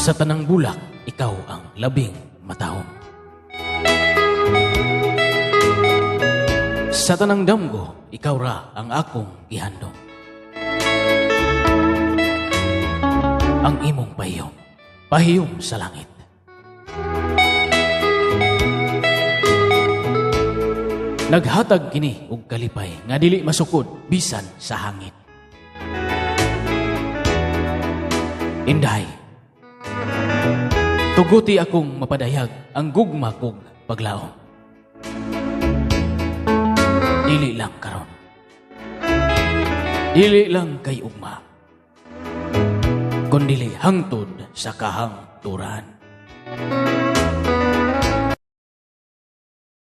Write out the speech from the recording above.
Sa tanang bulak, ikaw ang labing matahong. Sa tanang damgo, ikaw ra ang akong gihandom. Ang imong pahiyom, pahiyom sa langit. Naghatag kini og kalipay nga dili masukod bisan sa hangin. Inday, tuguti akong mapadayag ang gugma kog paglaom. Dili lang karon. Dili lang kay ugma. Kundili hangtod sa kahangturan.